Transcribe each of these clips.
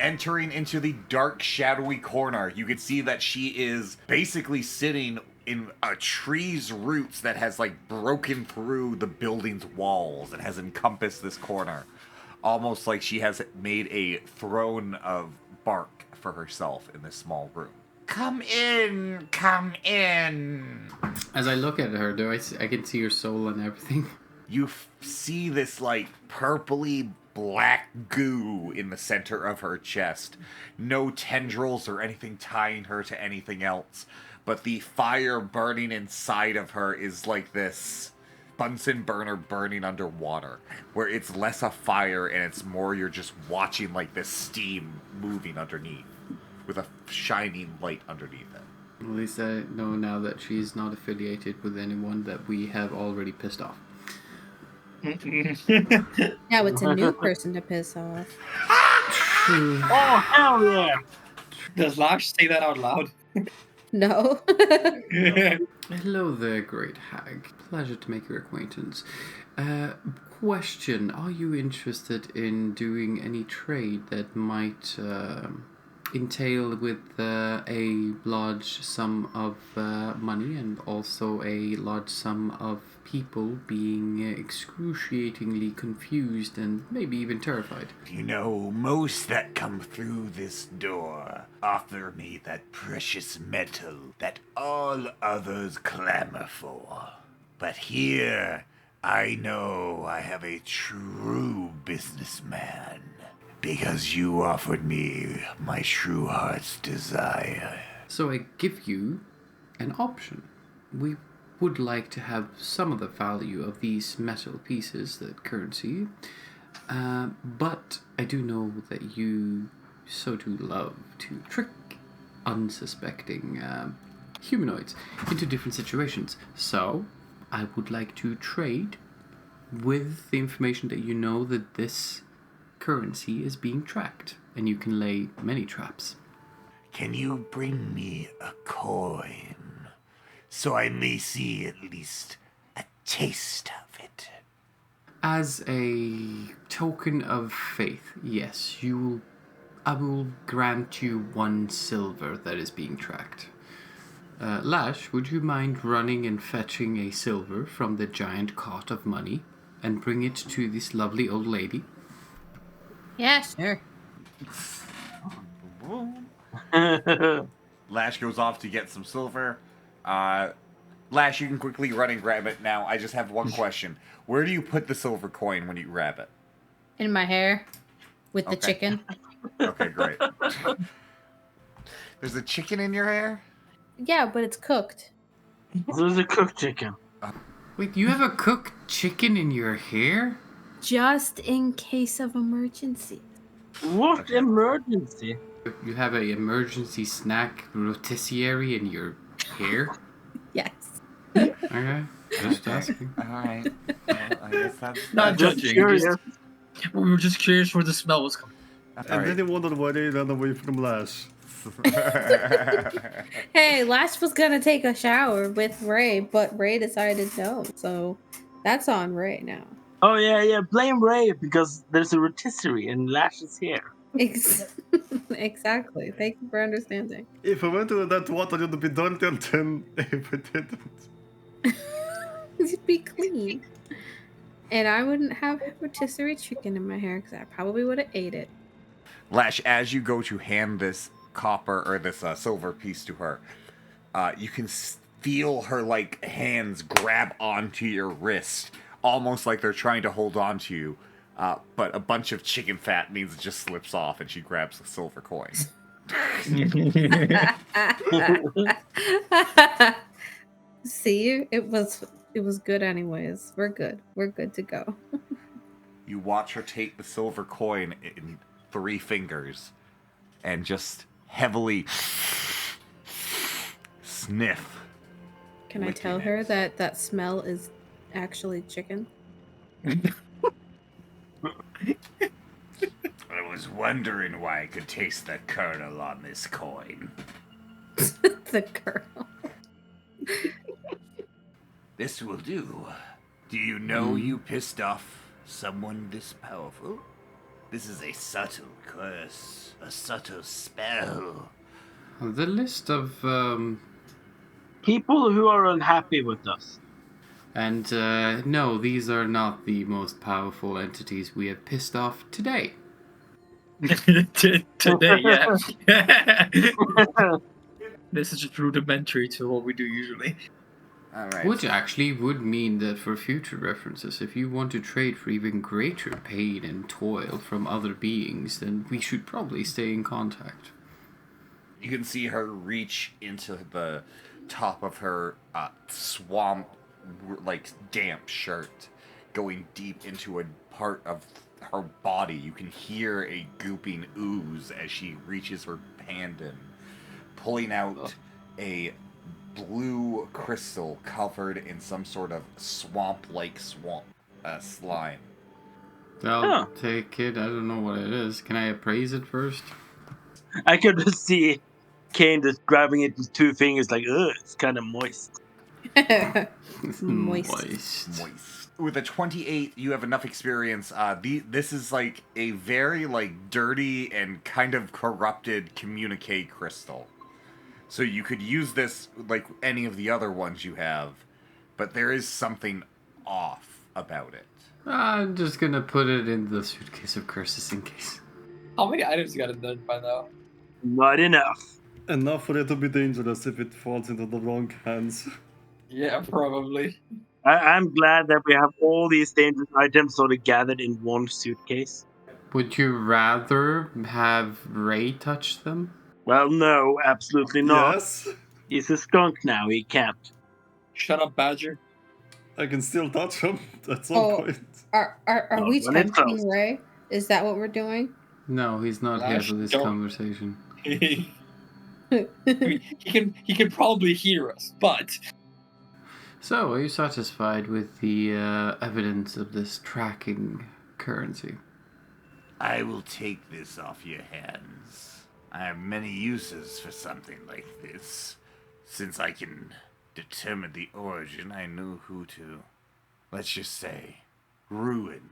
Entering into the dark, shadowy corner, you can see that she is basically sitting in a tree's roots that has like broken through the building's walls and has encompassed this corner. Almost like she has made a throne of bark for herself in this small room. Come in, come in. As I look at her, I can see her soul and everything. You see this like purpley black goo in the center of her chest. No tendrils or anything tying her to anything else. But the fire burning inside of her is like this Bunsen burner burning underwater, where it's less a fire and it's more you're just watching like this steam moving underneath with a shining light underneath it. At least I know now that she's not affiliated with anyone that we have already pissed off. Now it's a new person to piss off. Oh, hell yeah! Does Lars say that out loud? No. Hello there, great hag. Pleasure to make your acquaintance. Question, are you interested in doing any trade that might entail with a large sum of money and also a large sum of people being excruciatingly confused and maybe even terrified? You know, most that come through this door offer me that precious metal that all others clamor for. But here, I know I have a true businessman, because you offered me my true heart's desire. So I give you an option. We would like to have some of the value of these metal pieces, that currency, but I do know that you so do love to trick unsuspecting humanoids into different situations. So I would like to trade with the information that you know that this currency is being tracked, and you can lay many traps. Can you bring me a coin, so I may see at least a taste of it? As a token of faith, yes, I will grant you 1 silver that is being tracked. Lash, would you mind running and fetching a silver from the giant cart of money and bring it to this lovely old lady? Yeah, sure. Lash goes off to get some silver. Lash, you can quickly run and grab it now. I just have one question. Where do you put the silver coin when you grab it? In my hair. With the Okay. chicken. Okay, great. There's a chicken in your hair? Yeah, but it's cooked. There's a cooked chicken. Wait, you have a cooked chicken in your hair? Just in case of emergency. What emergency? You have an emergency snack rotisserie in your hair? Yes. Okay, just asking. Alright. Well, I guess that's... Not Just judging. curious. We were just curious where the smell was coming. And then he wandered away, ran away from Lash. Hey, Lash was gonna take a shower with Ray, but Ray decided no. So that's on Ray now. Oh yeah, blame Ray because there's a rotisserie and Lash is here. Exactly. Thank you for understanding. If I went into that water, it would be dirty, and then if I didn't. It'd be clean. And I wouldn't have rotisserie chicken in my hair because I probably would have ate it. Lash, as you go to hand this copper or this silver piece to her, you can feel her like hands grab onto your wrist, almost like they're trying to hold on to you. But a bunch of chicken fat means it just slips off, and she grabs the silver coin. See, it was good anyways. We're good. We're good to go. You watch her take the silver coin in 3 fingers and just heavily sniff. Can I tell her that that smell is actually chicken? I was wondering why I could taste the kernel on this coin. The kernel. This will do. Do you know you pissed off someone this powerful? This is a subtle curse, a subtle spell. The list of People who are unhappy with us. and no, these are not the most powerful entities we have pissed off today. Today, yeah. This is just rudimentary to what we do usually. All right. Which actually would mean that for future references, if you want to trade for even greater pain and toil from other beings, then we should probably stay in contact. You can see her reach into the top of her swamp, like damp shirt, going deep into a part of her body. You can hear a gooping ooze as she reaches her hand in, pulling out a blue crystal covered in some sort of swamp-like slime. I'll take it. I don't know what it is. Can I appraise it first? I could just see Kane just grabbing it with 2 fingers, like, ugh, it's kind of moist. Moist. Moist. With a 28, you have enough experience. This is like a very dirty and kind of corrupted communique crystal. So you could use this like any of the other ones you have, but there is something off about it. I'm just gonna put it in the suitcase of curses in case. How many items you got done by now? Not enough. Enough for it to be dangerous if it falls into the wrong hands. Yeah, probably. I'm glad that we have all these dangerous items sort of gathered in one suitcase. Would you rather have Ray touch them? Well, no, absolutely not. Yes, He's a skunk now, he can't. Shut up, Badger. I can still touch him at some Oh. point. Are Oh, we when it's tempting close. Ray? Is that what we're doing? No, he's not here Lash, for this don't. conversation. he can probably hear us, but So, are you satisfied with the evidence of this tracking currency? I will take this off your hands. I have many uses for something like this. Since I can determine the origin, I know who to, let's just say, ruin.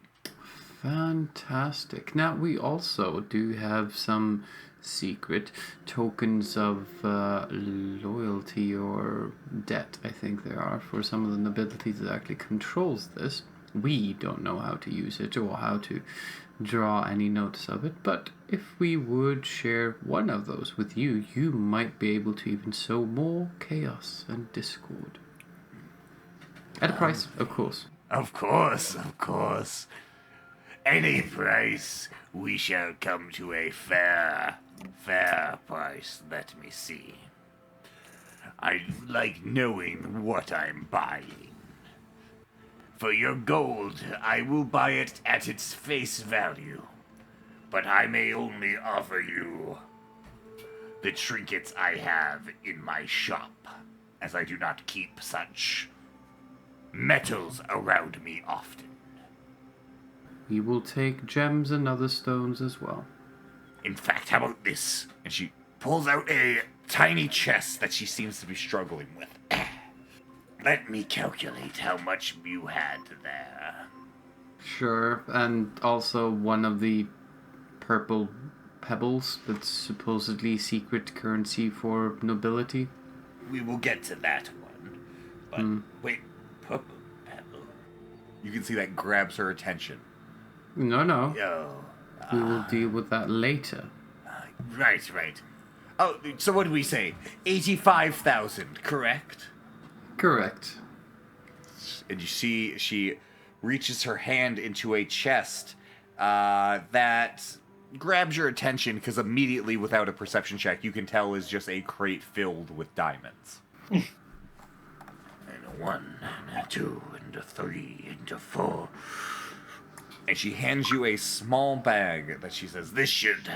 Fantastic. Now, we also do have some secret tokens of loyalty or debt, I think there are, for some of the nobility that actually controls this. We don't know how to use it or how to draw any notice of it, but if we would share one of those with you, you might be able to even sow more chaos and discord. At a price, of course. Of course, of course. Any price, we shall come to a fair price. Let me see. I like knowing what I'm buying. For your gold, I will buy it at its face value. But I may only offer you the trinkets I have in my shop, as I do not keep such metals around me often. We will take gems and other stones as well. In fact, how about this? And she pulls out a tiny chest that she seems to be struggling with. Let me calculate how much you had there. Sure, and also one of the purple pebbles that's supposedly secret currency for nobility. We will get to that one. But wait, purple pebble. You can see that grabs her attention. No. Oh, We will deal with that later. right. Oh, so what did we say? 85,000, correct? Correct. And you see she reaches her hand into a chest that grabs your attention because immediately, without a perception check, you can tell is just a crate filled with diamonds. And a 1, and a 2, and a 3, and a 4. And she hands you a small bag that she says, This should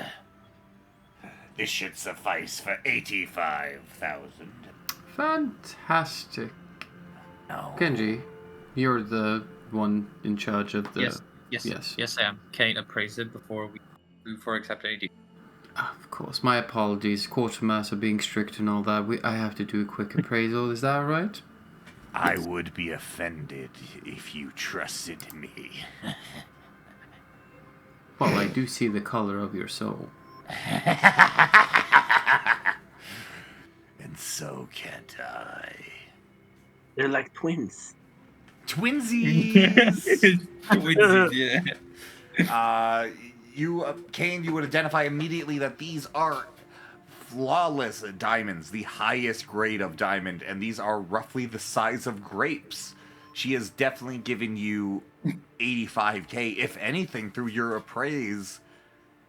suffice for 85,000. Fantastic. No. Kenji, you're the one in charge of the... Yes, I am. Kane appraised it before accepting any deal. Of course, my apologies. Quartermaster being strict and all that. I have to do a quick appraisal, is that right? I would be offended if you trusted me. Well, I do see the color of your soul. And so can't I. They're like twins. Twinsies! Twinsies, yeah. Kane, you would identify immediately that these are flawless diamonds, the highest grade of diamond, and these are roughly the size of grapes. She has definitely given you 85k. If anything, through your appraise,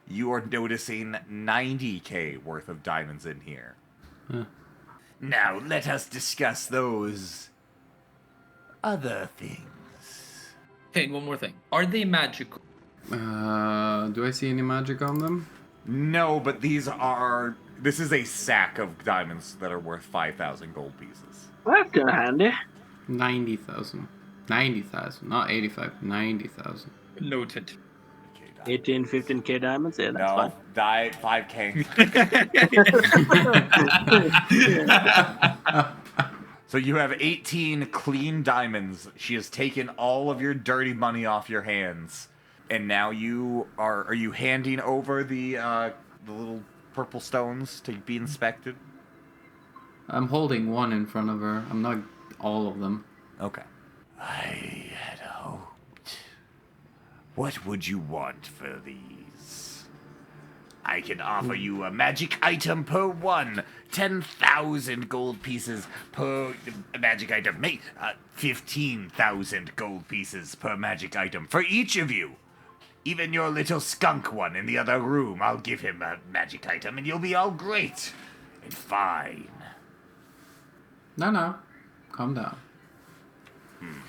you are noticing 90k worth of diamonds in here. Huh. Now, let us discuss those other things. Hey, one more thing. Are they magical? Do I see any magic on them? No, but this is a sack of diamonds that are worth 5,000 gold pieces. Well, that's kind of handy. 90,000. 90,000, not 85, 90,000. Noted. 18, 15k diamonds. Yeah, that's No, 5k. fine. So you have 18 clean diamonds. She has taken all of your dirty money off your hands. And now are you handing over the little purple stones to be inspected? I'm holding one in front of her. I'm not all of them. Okay. I had hoped. What would you want for these? I can offer you a magic item per one. 10,000 gold pieces per magic item. 15,000 gold pieces per magic item for each of you. Even your little skunk one in the other room, I'll give him a magic item and you'll be all great and fine. No. Calm down.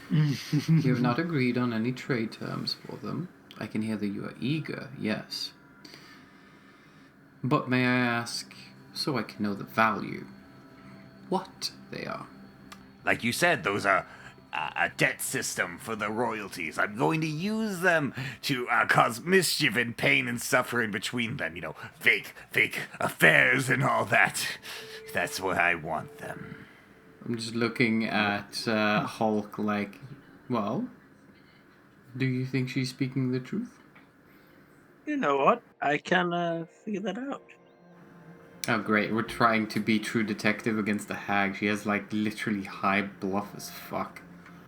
You have not agreed on any trade terms for them. I can hear that you are eager, yes. But may I ask, so I can know the value, what they are? Like you said, those are a debt system for the royalties. I'm going to use them to cause mischief and pain and suffering between them. You know, fake affairs and all that. That's where I want them. I'm just looking at Hulk like, well, do you think she's speaking the truth? You know what? I can figure that out. Oh great, we're trying to be true detective against the hag. She has like literally high bluff as fuck.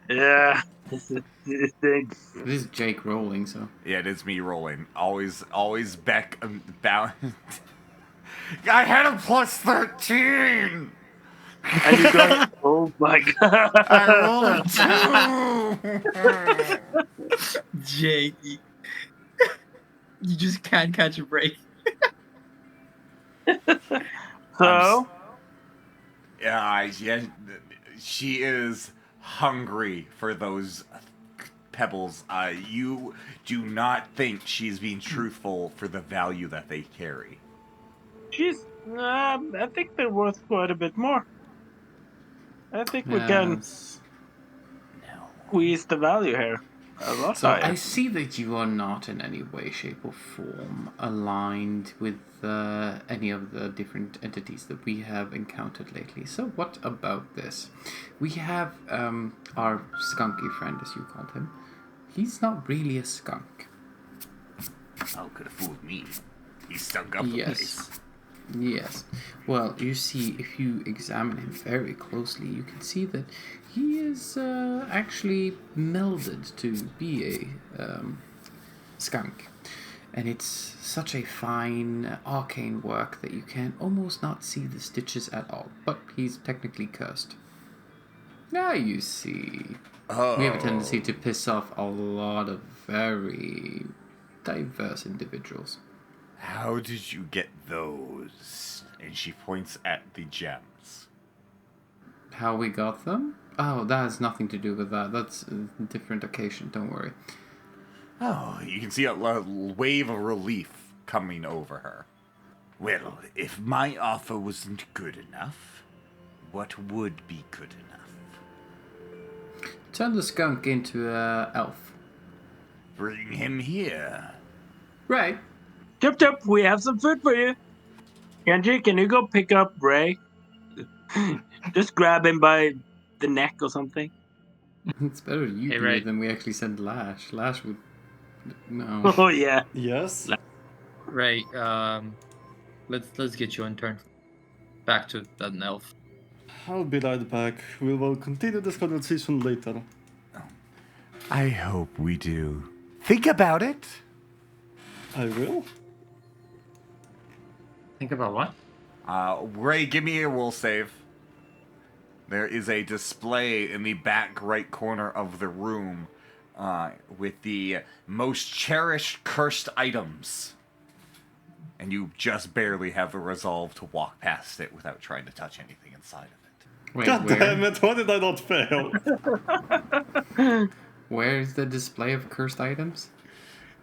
Yeah. This thing. This is Jake rolling, so. Yeah, it is me rolling. Always back bound. I had a plus 13. And you got. Oh my god. I rolled a 2. Jake, you just can't catch a break. So. Yeah, she is hungry for those pebbles. You do not think she's being truthful for the value that they carry. She's. I think they're worth quite a bit more. I think we can Yes. squeeze the value here. A lot So higher. I see that you are not in any way, shape, or form aligned with any of the different entities that we have encountered lately. So what about this? We have our skunky friend, as you called him. He's not really a skunk. Oh, could have fooled me. He stunk up the place. Yes. Yes. Well, you see, if you examine him very closely, you can see that he is actually melded to be a skunk. And it's such a fine, arcane work that you can almost not see the stitches at all. But he's technically cursed. Now you see. Oh. We have a tendency to piss off a lot of very diverse individuals. How did you get those? And she points at the gems. How we got them? Oh, that has nothing to do with that. That's a different occasion, don't worry. Oh, you can see a wave of relief coming over her. Well, if my offer wasn't good enough, what would be good enough? Turn the skunk into a elf. Bring him here. Right. Tip, we have some food for you. Kenji, can you go pick up Ray? Just grab him by the neck or something. It's better you Hey, do Ray. it than we actually send Lash. Lash would No. Oh yeah. Yes. Ray, let's get you in turn. Back to that elf. I'll be right back. We will continue this conversation later. I hope we do. Think about it. I will. Think about what? Ray, give me a will save. There is a display in the back right corner of the room with the most cherished cursed items. And you just barely have the resolve to walk past it without trying to touch anything inside of it. Wait, God where? damn it, why did I not fail? Where's the display of cursed items?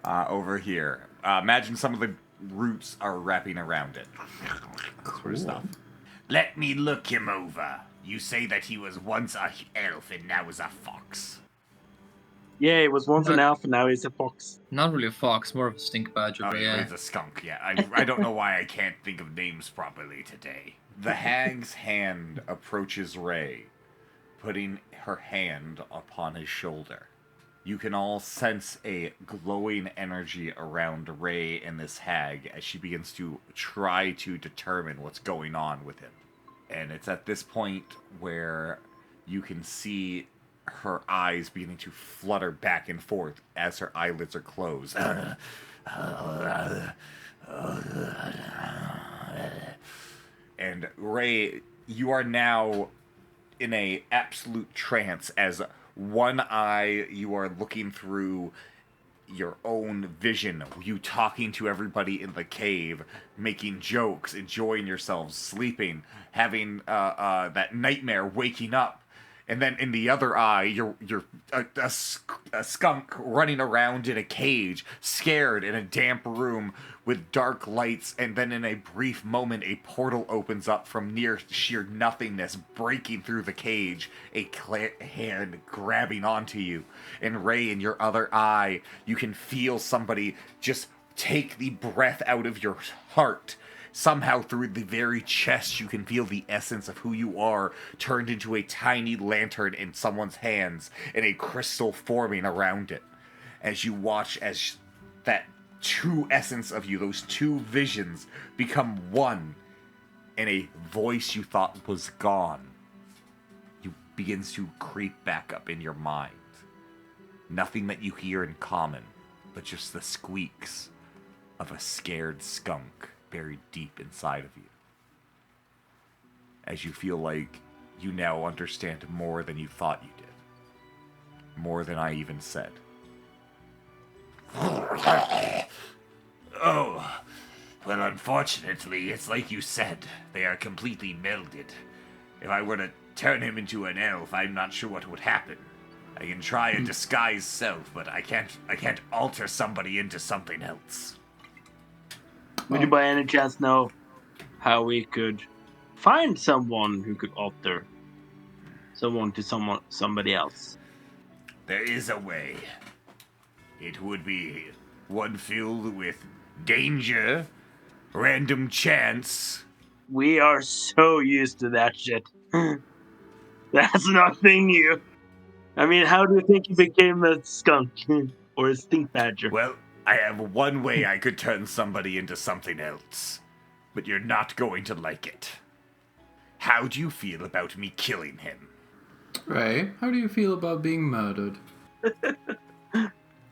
Over here. Imagine some of the roots are wrapping around it. Sort of stuff. Let me look him over. You say that he was once a elf and now is a fox. Yeah, he was once an elf and now he's a fox. Not really a fox, more of a stink badger. Oh, but yeah, yeah. he's a skunk, yeah. I don't know why I can't think of names properly today. The hag's hand approaches Ray, putting her hand upon his shoulder. You can all sense a glowing energy around Ray and this hag as she begins to try to determine what's going on with him. And it's at this point where you can see her eyes beginning to flutter back and forth as her eyelids are closed. And Ray, you are now in a absolute trance as one eye you are looking through your own vision, you talking to everybody in the cave, making jokes, enjoying yourselves, sleeping, having that nightmare, waking up. And then in the other eye, you're a skunk running around in a cage, scared in a damp room with dark lights. And then in a brief moment, a portal opens up from near sheer nothingness, breaking through the cage, a hand grabbing onto you. And Ray, in your other eye, you can feel somebody just take the breath out of your heart. Somehow through the very chest, you can feel the essence of who you are turned into a tiny lantern in someone's hands and a crystal forming around it. As you watch as that true essence of you, those two visions, become one, and a voice you thought was gone begins to creep back up in your mind. Nothing that you hear in common, but just the squeaks of a scared skunk buried deep inside of you. As you feel like you now understand more than you thought you did. More than I even said. Oh, well, unfortunately, it's like you said. They are completely melded. If I were to turn him into an elf, I'm not sure what would happen. I can try a disguised self, but I can't alter somebody into something else. Would you by any chance know how we could find someone who could alter someone to somebody else? There is a way. It would be one filled with danger, random chance. We are so used to that shit. That's nothing new. I mean, how do you think you became a skunk or a stink badger? Well, I have one way I could turn somebody into something else, but you're not going to like it. How do you feel about me killing him? Ray, how do you feel about being murdered?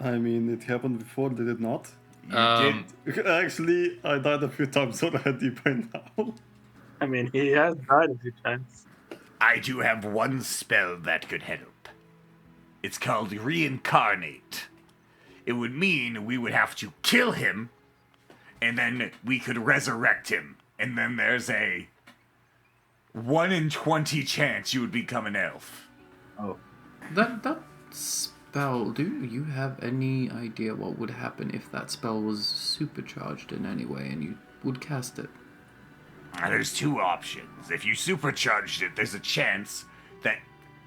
I mean, it happened before, did it not? You did. Actually, I died a few times already by now. I mean, he has died a few times. I do have one spell that could help. It's called Reincarnate. It would mean we would have to kill him, and then we could resurrect him. And then there's a 1 in 20 chance you would become an elf. Oh. That spell, do you have any idea what would happen if that spell was supercharged in any way and you would cast it? There's two options. If you supercharged it, there's a chance that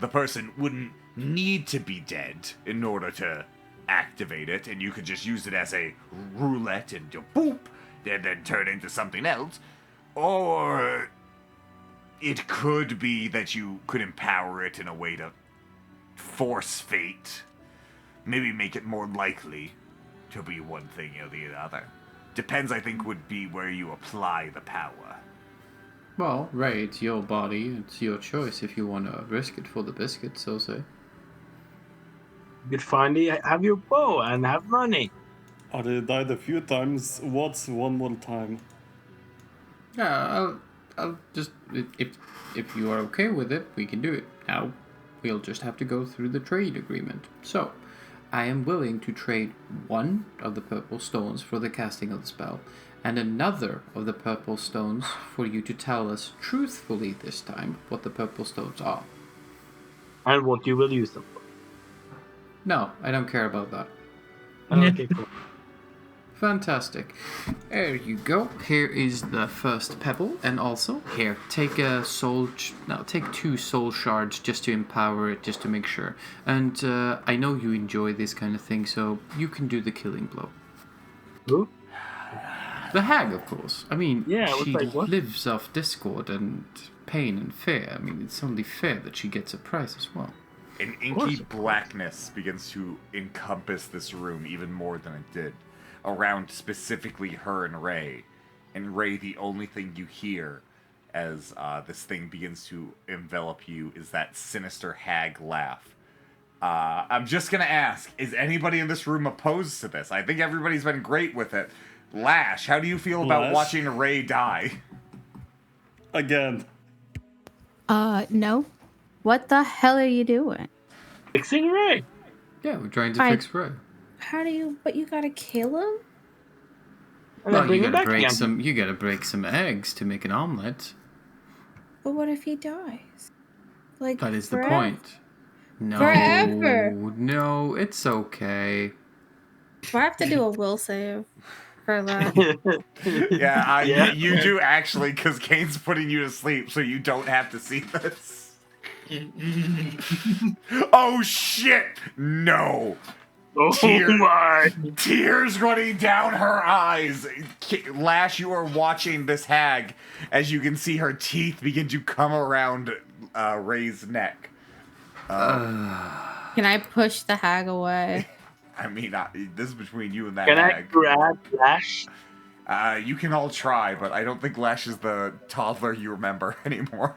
the person wouldn't need to be dead in order to activate it, and you could just use it as a roulette and do boop, and then turn into something else. Or it could be that you could empower it in a way to force fate. Maybe make it more likely. to be one thing or the other. Depends, I think, would be where you apply the power. Well, Ray, it's your body. It's your choice if you want to risk it for the biscuit, so say. You could finally have your bow and have money. I died a few times. What's one more time? Yeah, I'll just if you are okay with it, we can do it. Now, we'll just have to go through the trade agreement. So, I am willing to trade one of the purple stones for the casting of the spell, and another of the purple stones for you to tell us truthfully this time what the purple stones are. And what you will use them for. No, I don't care about that. Okay, cool. Fantastic. There you go. Here is the first pebble, and also here, take a take 2 soul shards just to empower it, just to make sure. And I know you enjoy this kind of thing, so you can do the killing blow. Who? The hag, of course. I mean, Yeah, I was she like, what? lives off discord and pain and fear. I mean, it's only fair that she gets a prize as well. An inky blackness begins to encompass this room even more than it did, around specifically her and Ray. And Ray, the only thing you hear as this thing begins to envelop you is that sinister hag laugh. I'm just gonna ask, is anybody in this room opposed to this? I think everybody's been great with it. Lash, how do you feel about Lash? watching Ray die? Again. No. What the hell are you doing? Fixing Ray. Yeah, we're trying to I- fix Ray. How do you? But you gotta kill him? And then Well, bring you him gotta back break again. you gotta break some eggs to make an omelet. But what if he dies? Like That is the forever? point. No, Forever. no, it's okay. Do I have to do a will save for that? Yeah, Yeah. You do actually, because Kane's putting you to sleep, so you don't have to see this. Oh shit! No! Oh Tear. my! Tears running down her eyes. Lash, you are watching this hag as you can see her teeth begin to come around Ray's neck. Can I push the hag away? I mean, this is between you and that Can I hag. grab Lash? You can all try, but I don't think Lash is the toddler you remember anymore.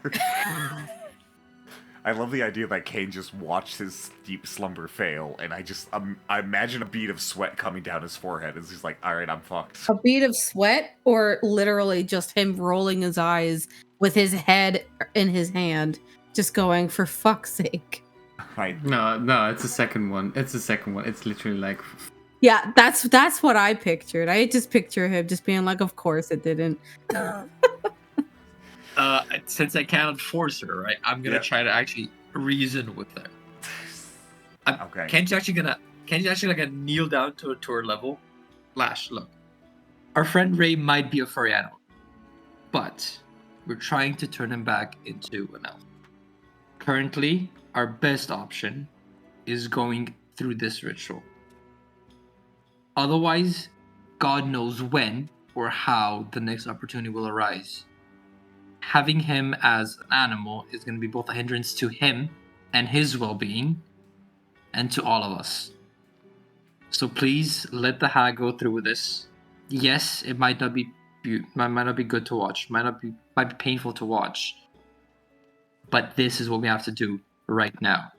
I love the idea that Kane just watched his deep slumber fail, and I imagine a bead of sweat coming down his forehead as he's like, all right, I'm fucked. A bead of sweat, or literally just him rolling his eyes with his head in his hand, just going, for fuck's sake. Right. No, it's the second one. It's the second one. It's literally like, Yeah, that's what I pictured. I just picture him just being like, of course it didn't. Since I cannot force her, right? I'm gonna Yeah. try to actually reason with her. Okay. Can't you actually like kneel down to her level? Lash, look. Our friend Ray might be a furry animal, but we're trying to turn him back into an elf. Currently, our best option is going through this ritual. Otherwise, God knows when or how the next opportunity will arise. Having him as an animal is going to be both a hindrance to him and his well-being, and to all of us. So please let the hag go through with this. Yes, it might not be good to watch, might be painful to watch, but this is what we have to do right now.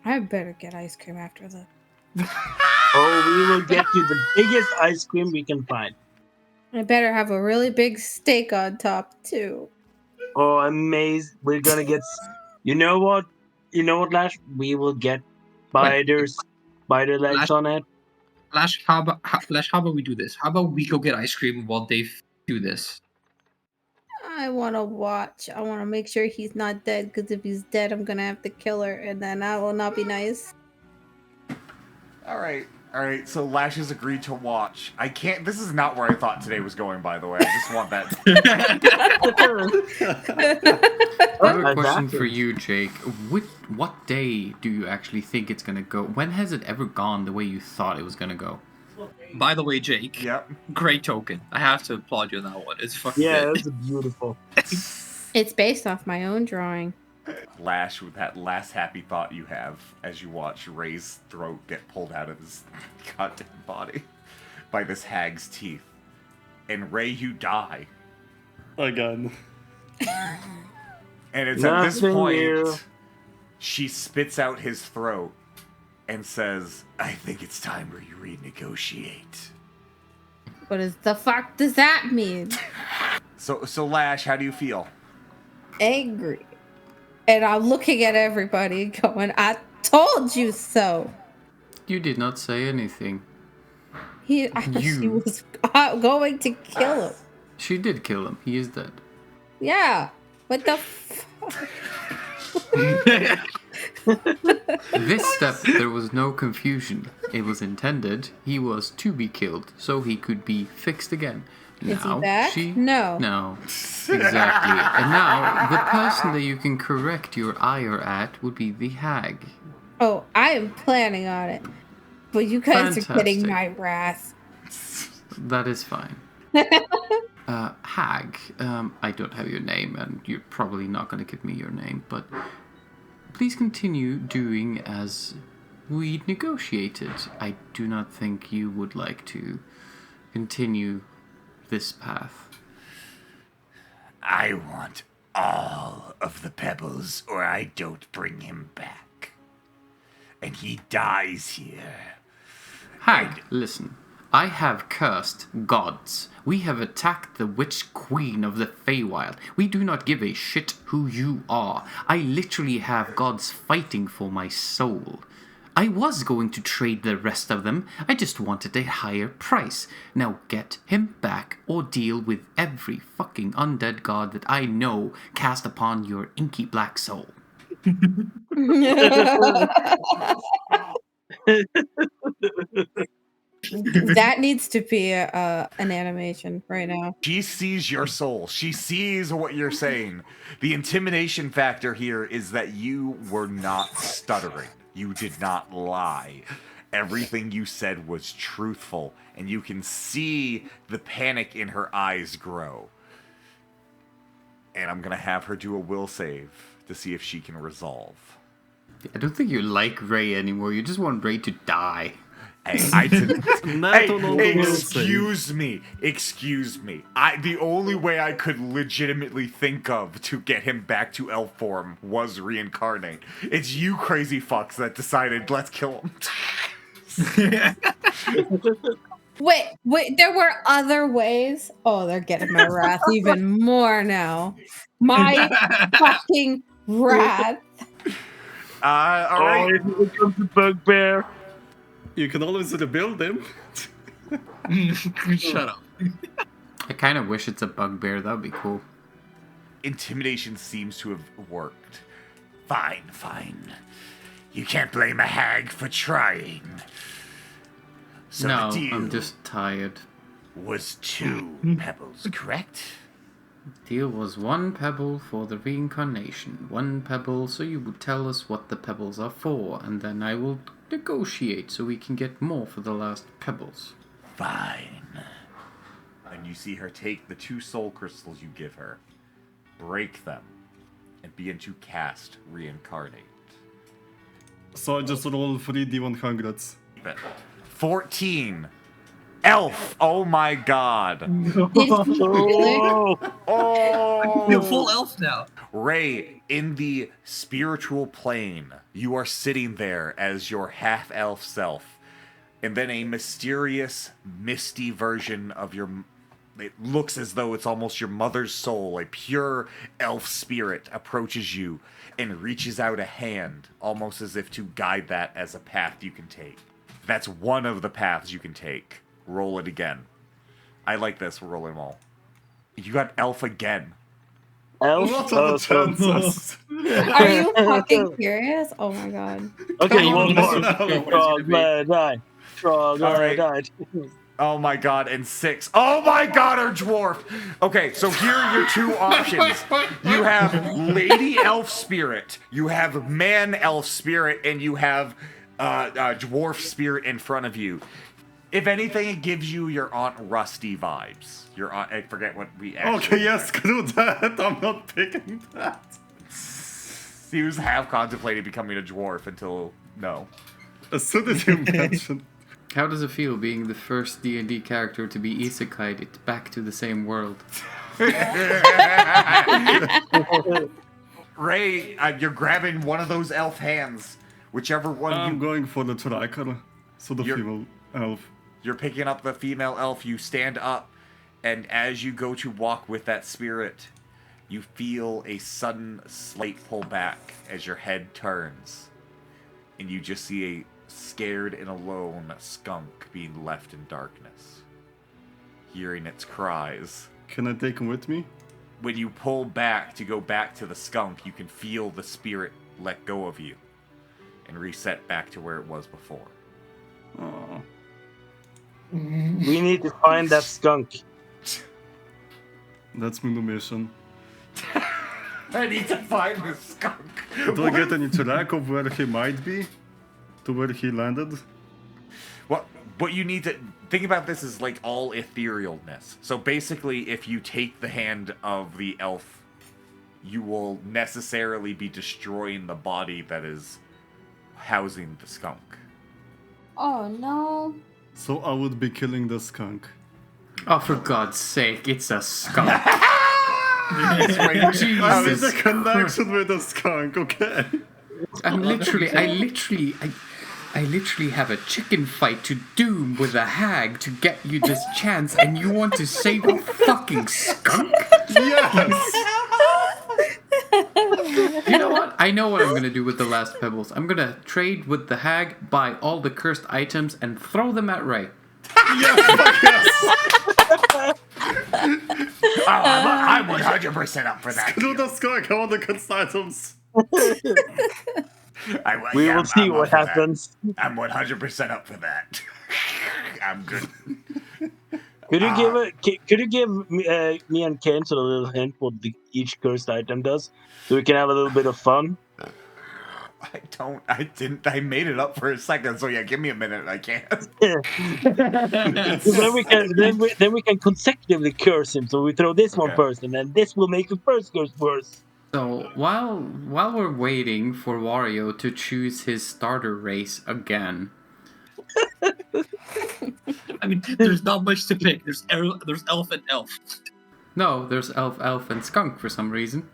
I better get ice cream after this. Oh, we will get you the biggest ice cream we can find. I better have a really big steak on top too. Oh, amazing! We're gonna get. You know what? Lash? We will get spider legs Lash- on it. Lash, how about we do this? How about we go get ice cream while they do this? I want to watch. I want to make sure he's not dead, because if he's dead, I'm gonna have to kill her, and then that will not be nice. All right. So Lash has agreed to watch. I can't. This is not where I thought today was going. By the way, I just want that. I have a question Exactly. for you, Jake. What day do you actually think it's gonna go? When has it ever gone the way you thought it was gonna go? By the way, Jake, Yep. great token. I have to applaud you on that one. It's fucking Yeah, good. that's beautiful. It's based off my own drawing. Lash, with that last happy thought you have as you watch Ray's throat get pulled out of his goddamn body by this hag's teeth. And Ray, you die. Again. And it's at this Nothing point, new. she spits out his throat and says, I think it's time we renegotiate. What is the fuck does that mean? So Lash, how do you feel? Angry. And I'm looking at everybody going, I told you so. You did not say anything. She You. was going to kill him. She did kill him. He is dead. Yeah. What the fuck? This step, there was no confusion. It was intended. He was to be killed, so he could be fixed again. Is Now, he back? No. No. Exactly. And now, the person that you can correct your ire at would be the hag. Oh, I am planning on it. But you guys are getting Fantastic. my wrath. That is fine. Hag, I don't have your name, and you're probably not going to give me your name, but please continue doing as we negotiated. I do not think you would like to continue this path. I want all of the pebbles or I don't bring him back. And he dies here. Hag, listen. I have cursed gods. We have attacked the witch queen of the Feywild. We do not give a shit who you are. I literally have gods fighting for my soul. I was going to trade the rest of them. I just wanted a higher price. Now get him back or deal with every fucking undead god that I know cast upon your inky black soul. That needs to be an animation right now. She sees your soul. She sees what you're saying. The intimidation factor here is that you were not stuttering. You did not lie. Everything you said was truthful, and you can see the panic in her eyes grow. And I'm going to have her do a will save to see if she can resolve. I don't think you like Ray anymore. You just want Ray to die. Hey, I didn't. Not on all the will Excuse me. The only way I could legitimately think of to get him back to elf form was reincarnate. It's you crazy fucks that decided let's kill him. Wait, there were other ways? Oh, they're getting my wrath even more now. My fucking wrath. All right. Oh, here comes the bugbear. You can always rebuild him. Shut up. I kind of wish it's a bugbear. That would be cool. Intimidation seems to have worked. Fine. You can't blame a hag for trying. So No, the deal I'm just tired. was 2 pebbles, correct? Deal was 1 pebble for the reincarnation. 1 pebble so you would tell us what the pebbles are for, and then I will negotiate so we can get more for the last pebbles. Fine. And you see her take the 2 soul crystals you give her, break them, and begin to cast reincarnate. So I just roll 3d100s. 14. Elf. Oh my god. Oh, You're Oh. full elf now. Ray, in the spiritual plane, you are sitting there as your half-elf self, and then a mysterious, misty version of your... It looks as though it's almost your mother's soul, a pure elf spirit approaches you and reaches out a hand, almost as if to guide that as a path you can take. That's one of the paths you can take. Roll it again. I like this. We're rolling them all. You got elf again. elf. What are the chances? Are you fucking serious? Oh my god. Okay, Come one on, more. no. Troglodyte. All right. Troglodyte. Oh my god, and 6. Oh my god, our dwarf! Okay, so here are your 2 options. You have Lady Elf Spirit, you have Man Elf Spirit, and you have Dwarf Spirit in front of you. If anything, it gives you your Aunt Rusty vibes. Your aunt, I forget what we actually... Okay, yes, screw that. I'm not picking that. He was half contemplating becoming a dwarf until no. As soon as you mentioned... How does it feel being the first D&D character to be isekai'd back to the same world? Ray, you're grabbing one of those elf hands. Whichever one I'm going for the Triker, so the You're- female elf. You're picking up the female elf, you stand up, and as you go to walk with that spirit, you feel a sudden slight pull back as your head turns. And you just see a scared and alone skunk being left in darkness. Hearing its cries. Can I take him with me? When you pull back to go back to the skunk, you can feel the spirit let go of you and reset back to where it was before. Oh. We need to find that skunk. That's my new mission. I need to find the skunk. Do I get any track of where he might be? To where he landed? What you need to think about this is like all etherealness. So basically, if you take the hand of the elf, you will necessarily be destroying the body that is housing the skunk. Oh no. So I would be killing the skunk. Oh, for God's sake, it's a skunk. That's right. I made Jesus the connection with the skunk, okay? I literally have a chicken fight to do with a hag to get you this chance, and you want to save a fucking skunk? Yes! You know what? I know what I'm gonna do with the last pebbles. I'm gonna trade with the hag, buy all the cursed items, and throw them at Ray. Yes, fuck yes! I'm 100% up for that. Do the skunk, I want the cursed items. We will see what happens. I'm 100% up for that. I'm good. Could you give me and Ken a little hint what each cursed item does, so we can have a little bit of fun? I made it up for a second, so yeah, give me a minute, I can't. then we can consecutively curse him. So we throw this one Okay. first, and then this will make the first curse worse. So while we're waiting for Wario to choose his starter race again, I mean, there's not much to pick. There's elf and elf. no, there's elf, and skunk for some reason.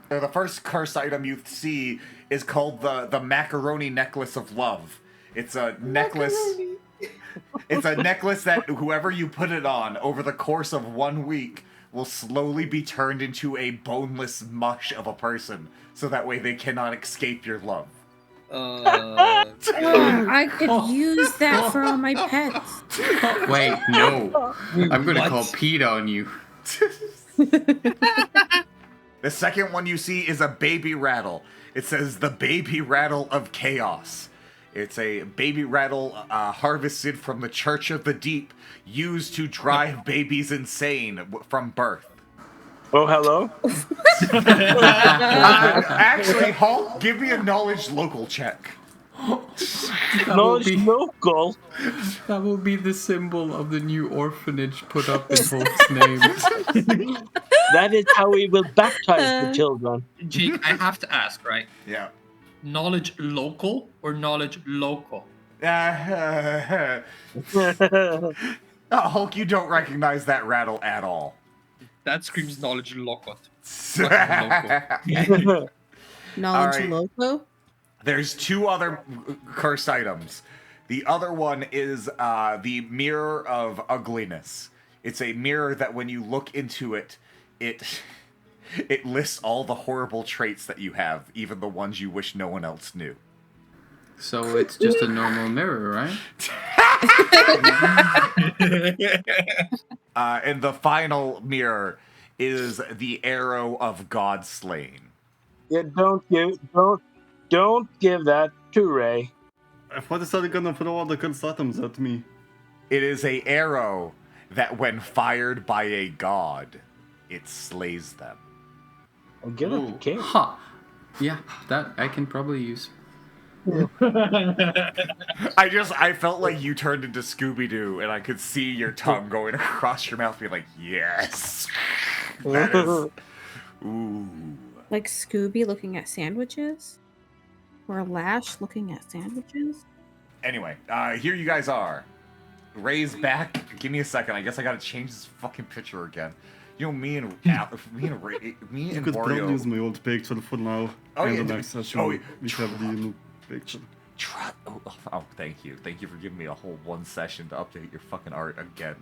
The first curse item you see is called the macaroni necklace of love. It's a necklace. It's a necklace that whoever you put it on over the course of 1 week will slowly be turned into a boneless mush of a person, so that way they cannot escape your love. I could use that for all my pets. Wait, no. I'm gonna call Pete on you. The second one you see is a baby rattle. It says the baby rattle of chaos. It's a baby rattle harvested from the Church of the Deep, used to drive babies insane from birth. Oh, hello. Actually, Hulk, give me a knowledge local check. Knowledge local. That will be the symbol of the new orphanage put up in Hulk's name. That is how we will baptize the children. Jake, I have to ask, right? Yeah. Knowledge local or knowledge local? Hulk, you don't recognize that rattle at all. That screams knowledge local. Knowledge Alright. loco? There's two other cursed items. The other one is the Mirror of Ugliness. It's a mirror that when you look into it, it lists all the horrible traits that you have, even the ones you wish no one else knew. So it's just a normal mirror, right? And the final mirror is the Arrow of God Slain. Yeah, don't give that to Ray. What is that gonna throw all the cursed items at me? It is a arrow that when fired by a god, it slays them. I'll give it to King. Ha! Yeah, that I can probably use. I felt like you turned into Scooby-Doo, and I could see your tongue going across your mouth, being like, yes. That is... Ooh. Like Scooby looking at sandwiches? Or Lash looking at sandwiches? Anyway, here you guys are. Ray's back. Give me a second. I guess I gotta change this fucking picture again. You know, me and Ray, me You and could probably use Wario. my old picture for now. Oh, In yeah, the next session, oh, we have the new picture. Oh, thank you. Thank you for giving me a whole one session to update your fucking art again.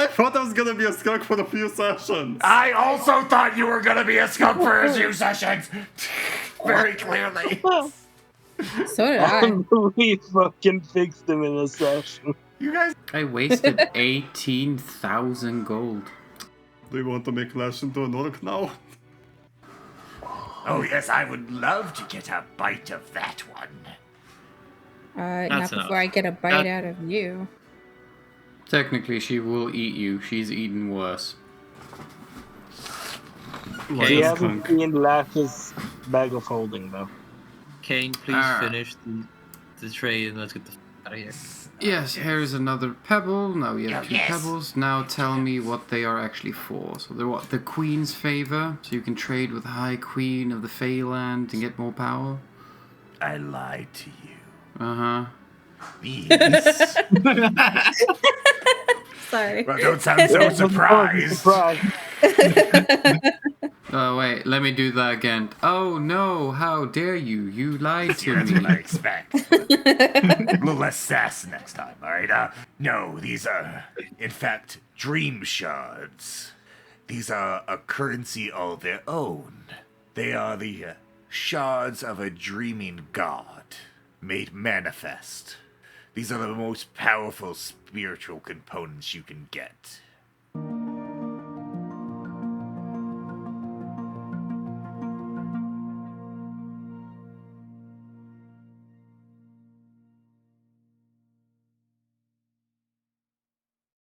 I thought I was gonna be a skunk for a few sessions. I also thought you were gonna be a skunk for a few sessions. Very clearly. So did I. We fucking fixed him in a session. You guys. I wasted 18,000 gold. Do you want to make Lash into an orc now? Oh yes, I would love to get a bite of that one. Not That's before enough. I get a bite That- out of you. Technically, she will eat you. She's eaten worse. Like We a haven't skunk. seen Lash's bag of holding, though. Kane, please Ah. finish the trade and let's get the f out of here. Yes, here's another pebble. Now we have two Yes. pebbles. Now tell me what they are actually for. So they're what? The Queen's favor? So you can trade with the High Queen of the Feyland and get more power? I lied to you. Uh-huh. These. Sorry. Well, don't sound so surprised. Oh, wait, let me do that again. Oh, no, how dare you? You lied to That's what I me. expect. A little less sass next time, alright? No, these are, in fact, dream shards. These are a currency all their own. They are the shards of a dreaming god, made manifest. These are the most powerful spiritual components you can get.